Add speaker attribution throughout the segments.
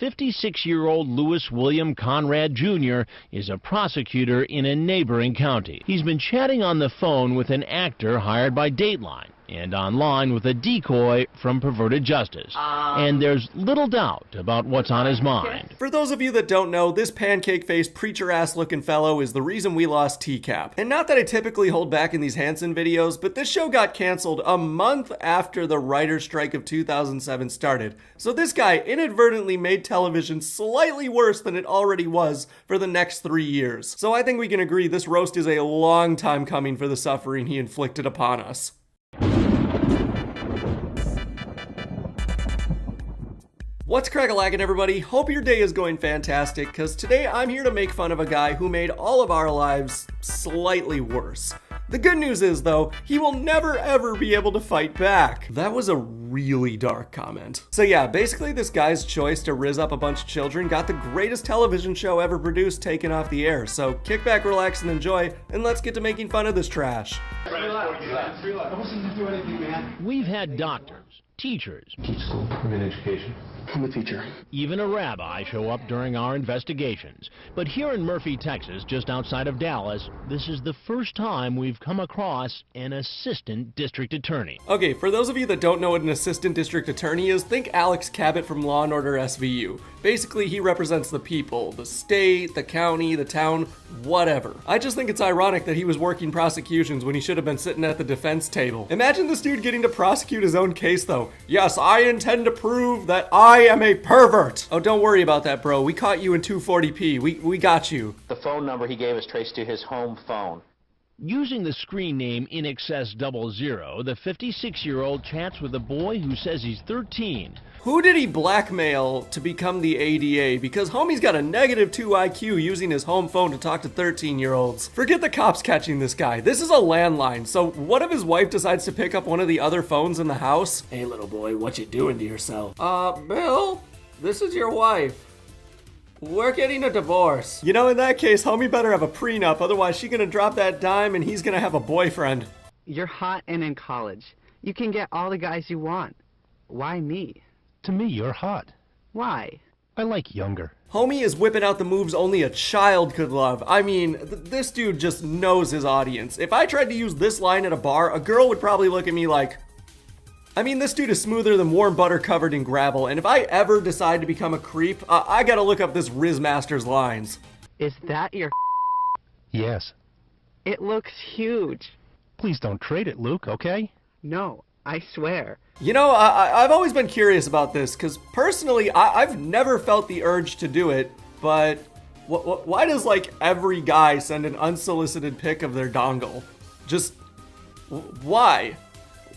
Speaker 1: 56-year-old Louis William Conrad Jr. is a prosecutor in a neighboring county. He's been chatting on the phone with an actor hired by Dateline and online with a decoy from Perverted Justice. And there's little doubt about what's on his mind.
Speaker 2: For those of you that don't know, this pancake-faced, preacher-ass-looking fellow is the reason we lost Tcap. And not that I typically hold back in these Hansen videos, but this show got canceled a month after the writer's strike of 2007 started. So this guy inadvertently made television slightly worse than it already was for the next 3 years. So I think we can agree this roast is a long time coming for the suffering he inflicted upon us. What's crack-a-lackin', everybody? Hope your day is going fantastic, because today I'm here to make fun of a guy who made all of our lives slightly worse. The good news is, though, he will never ever be able to fight back. That was a really dark comment. So yeah, basically this guy's choice to rizz up a bunch of children got the greatest television show ever produced taken off the air. So kick back, relax, and enjoy, and let's get to making fun of this trash.
Speaker 3: I wasn't doing anything, man.
Speaker 1: We've had doctors, teachers,
Speaker 3: Teach school. I'm in education. I'm a teacher.
Speaker 1: even a rabbi show up during our investigations. But here in Murphy, Texas, just outside of Dallas, this is the first time we've come across an assistant district attorney.
Speaker 2: Okay, for those of you that don't know what an assistant district attorney is, think Alex Cabot from Law & Order SVU. Basically, he represents the people, the state, the county, the town, whatever. I just think it's ironic that he was working prosecutions when he should have been sitting at the defense table. Imagine this dude getting to prosecute his own case, though. Yes, I intend to prove that I am a pervert. Oh, don't worry about that, bro. We caught you in 240p. We got you.
Speaker 4: The phone number he gave us traced to his home phone.
Speaker 1: Using the screen name InExcess00, the 56-year-old chats with a boy who says he's 13.
Speaker 2: Who did he blackmail to become the ADA? Because homie's got a negative 2 IQ using his home phone to talk to 13-year-olds. Forget the cops catching this guy. This is a landline, so what if his wife decides to pick up one of the other phones in the house? Hey, little boy, what you doing to yourself? Bill, this is your wife. We're getting a divorce. You know, in that case, homie better have a prenup, otherwise she's gonna drop that dime and he's gonna have a boyfriend.
Speaker 5: You're hot and in college. You can get all the guys you want. Why me?
Speaker 6: To me, you're hot.
Speaker 5: Why?
Speaker 6: I like younger.
Speaker 2: Homie is whipping out the moves only a child could love. I mean, this dude just knows his audience. If I tried to use this line at a bar, a girl would probably look at me like, I mean, this dude is smoother than warm butter covered in gravel, and if I ever decide to become a creep, I gotta look up this Riz Master's lines.
Speaker 5: Is that your
Speaker 6: Yes.
Speaker 5: It looks huge.
Speaker 6: Please don't trade it, Luke, okay?
Speaker 5: No, I swear.
Speaker 2: You know, I've always been curious about this, because personally, I've never felt the urge to do it, but why does, like, every guy send an unsolicited pic of their dongle? Just, why?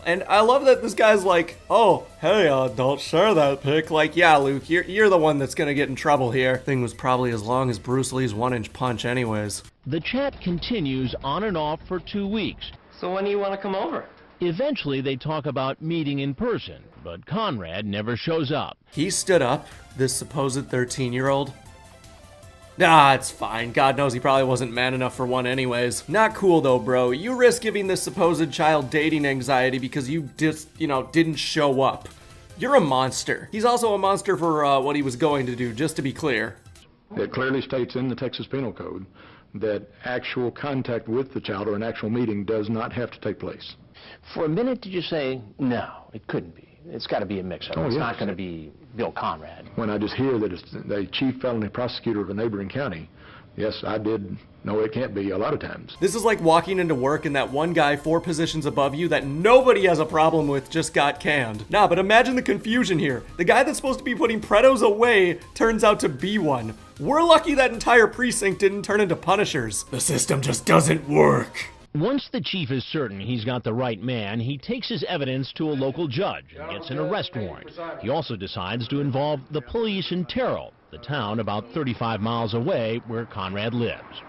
Speaker 2: And I love that this guy's like, oh, hey, don't share that pic. Like, yeah, Luke, you're the one that's gonna get in trouble here. Thing was probably as long as Bruce Lee's 1-inch punch anyways.
Speaker 1: The chat continues on and off for 2 weeks.
Speaker 4: So when do you want to come over?
Speaker 1: Eventually, they talk about meeting in person, but Conrad never shows up.
Speaker 2: He stood up, this supposed 13-year-old. Nah, it's fine. God knows he probably wasn't man enough for one anyways. Not cool though, bro. You risk giving this supposed child dating anxiety because you just, didn't show up. You're a monster. He's also a monster for what he was going to do, just to be clear.
Speaker 7: It clearly states in the Texas Penal Code that actual contact with the child or an actual meeting does not have to take place.
Speaker 4: For a minute, did you say, no, it couldn't be? It's got to be a mix-up.
Speaker 7: Oh,
Speaker 4: it's
Speaker 7: yes.
Speaker 4: not going to be Bill Conrad.
Speaker 7: When I just hear that it's the chief felony prosecutor of a neighboring county, yes, I did know it can't be a lot of times.
Speaker 2: This is like walking into work and that one guy 4 positions above you that nobody has a problem with just got canned. Nah, but imagine the confusion here. The guy that's supposed to be putting Pretos away turns out to be one. We're lucky that entire precinct didn't turn into Punishers. The system just doesn't work.
Speaker 1: Once the chief is certain he's got the right man, he takes his evidence to a local judge and gets an arrest warrant. He also decides to involve the police in Terrell, the town about 35 miles away where Conrad lives.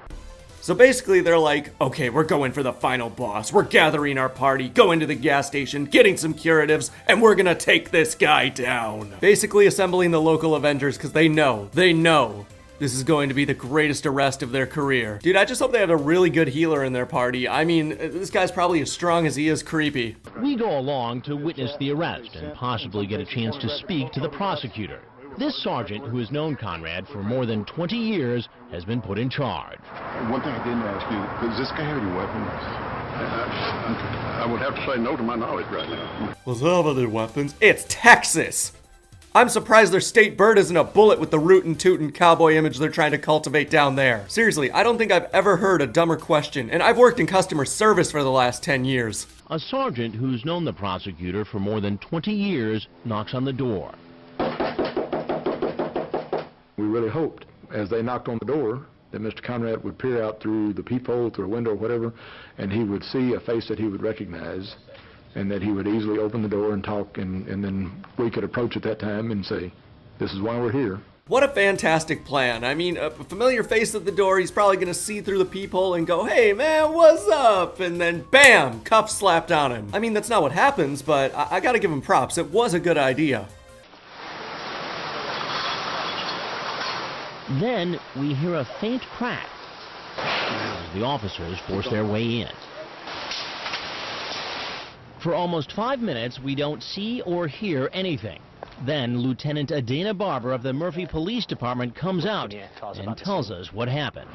Speaker 2: So basically they're like, okay, we're going for the final boss. We're gathering our party, going to the gas station, getting some curatives, and we're gonna take this guy down. Basically assembling the local Avengers because they know this is going to be the greatest arrest of their career. Dude, I just hope they have a really good healer in their party. I mean, this guy's probably as strong as he is creepy.
Speaker 1: We go along to witness the arrest and possibly get a chance to speak to the prosecutor. This sergeant, who has known Conrad for more than 20 years, has been put in charge.
Speaker 8: One thing I didn't ask you, does this guy have any weapons? I would have to say no to my knowledge right now.
Speaker 2: Was have other weapons? It's Texas! I'm surprised their state bird isn't a bullet with the rootin' tootin' cowboy image they're trying to cultivate down there. Seriously, I don't think I've ever heard a dumber question, and I've worked in customer service for the last 10 years.
Speaker 1: A sergeant who's known the prosecutor for more than 20 years knocks on the door.
Speaker 7: We really hoped, as they knocked on the door, that Mr. Conrad would peer out through the peephole, through a window or whatever, and he would see a face that he would recognize, and that he would easily open the door and talk, and then we could approach at that time and say, this is why we're here.
Speaker 2: What a fantastic plan. I mean, a familiar face at the door, he's probably gonna see through the peephole and go, hey man, what's up? And then bam, cuffs slapped on him. I mean, that's not what happens, but I gotta give him props. It was a good idea.
Speaker 1: Then we hear a faint crack as the officers force their way in. For almost 5 minutes, we don't see or hear anything. Then Lieutenant Adana Barber of the Murphy Police Department comes out and tells us what happened.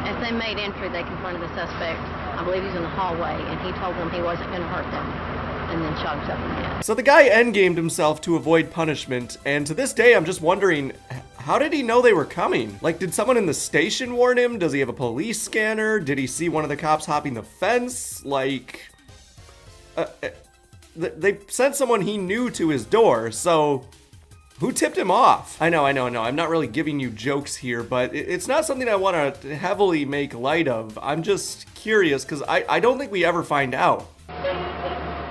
Speaker 9: As they made entry, they confronted the suspect. I believe he's in the hallway, and he told them he wasn't going to hurt them, and then shot himself in the head.
Speaker 2: So the guy endgamed himself to avoid punishment, and to this day I'm just wondering, how did he know they were coming? Like, did someone in the station warn him? Does he have a police scanner? Did he see one of the cops hopping the fence? Like, they sent someone he knew to his door, so who tipped him off? I know, I'm not really giving you jokes here, but it's not something I want to heavily make light of. I'm just curious, because I don't think we ever find out.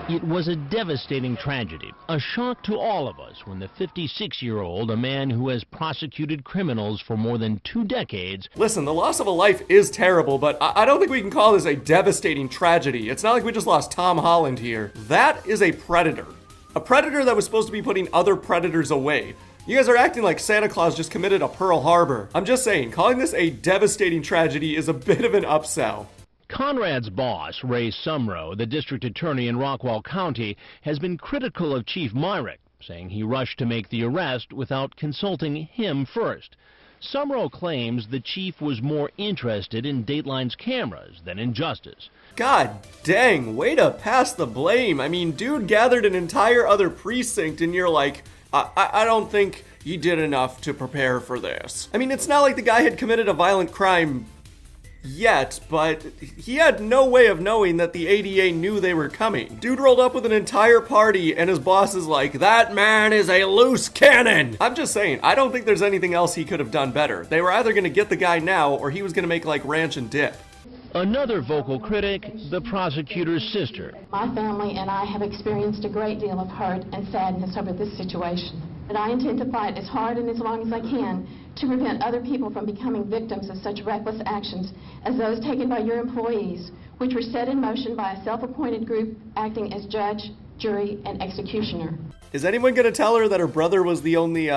Speaker 1: It was a devastating tragedy, a shock to all of us when the 56-year-old, a man who has prosecuted criminals for more than 2 decades...
Speaker 2: Listen, the loss of a life is terrible, but I don't think we can call this a devastating tragedy. It's not like we just lost Tom Holland here. That is a predator. A predator that was supposed to be putting other predators away. You guys are acting like Santa Claus just committed a Pearl Harbor. I'm just saying, calling this a devastating tragedy is a bit of an upsell.
Speaker 1: Conrad's boss, Ray Sumrow, the district attorney in Rockwall County, has been critical of Chief Myrick, saying he rushed to make the arrest without consulting him first. Sumrow claims the chief was more interested in Dateline's cameras than in justice.
Speaker 2: God dang, way to pass the blame. I mean, dude gathered an entire other precinct and you're like, I don't think he did enough to prepare for this. I mean, it's not like the guy had committed a violent crime yet, but he had no way of knowing that the ADA knew they were coming. Dude rolled up with an entire party and his boss is like, that man is a loose cannon. I'm just saying, I don't think there's anything else he could have done better. They were either gonna get the guy now or he was gonna make like ranch and dip.
Speaker 1: Another vocal critic, the prosecutor's sister.
Speaker 10: My family and I have experienced a great deal of hurt and sadness over this situation. And I intend to fight as hard and as long as I can to prevent other people from becoming victims of such reckless actions as those taken by your employees, which were set in motion by a self-appointed group acting as judge, jury, and executioner.
Speaker 2: Is anyone gonna tell her that her brother was the only,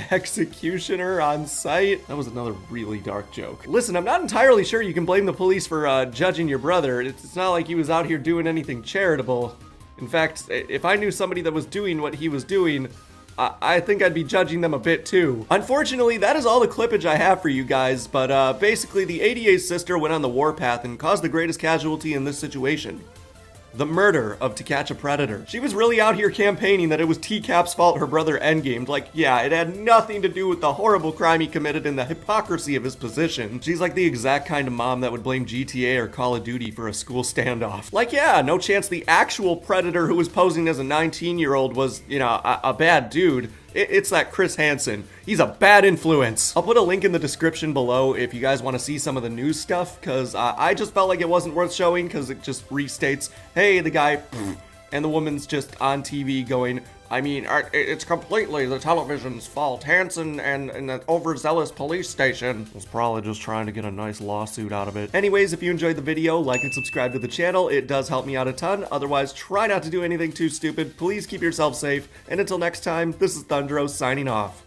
Speaker 2: executioner on site? That was another really dark joke. Listen, I'm not entirely sure you can blame the police for, judging your brother. It's not like he was out here doing anything charitable. In fact, if I knew somebody that was doing what he was doing, I think I'd be judging them a bit too. Unfortunately, that is all the clippage I have for you guys, but basically the ADA's sister went on the warpath and caused the greatest casualty in this situation. The murder of To Catch a Predator. She was really out here campaigning that it was Tcap's fault her brother endgamed. Like, yeah, it had nothing to do with the horrible crime he committed and the hypocrisy of his position. She's like the exact kind of mom that would blame GTA or Call of Duty for a school standoff. Like, yeah, no chance the actual predator who was posing as a 19-year-old was, you know, a bad dude. It's that Chris Hansen. He's a bad influence. I'll put a link in the description below if you guys want to see some of the news stuff, because I just felt like it wasn't worth showing because it just restates, hey, the guy, and the woman's just on TV going, I mean, it's completely the television's fault. Hansen and that overzealous police station was probably just trying to get a nice lawsuit out of it. Anyways, if you enjoyed the video, like and subscribe to the channel. It does help me out a ton. Otherwise, try not to do anything too stupid. Please keep yourself safe. And until next time, this is Thundross signing off.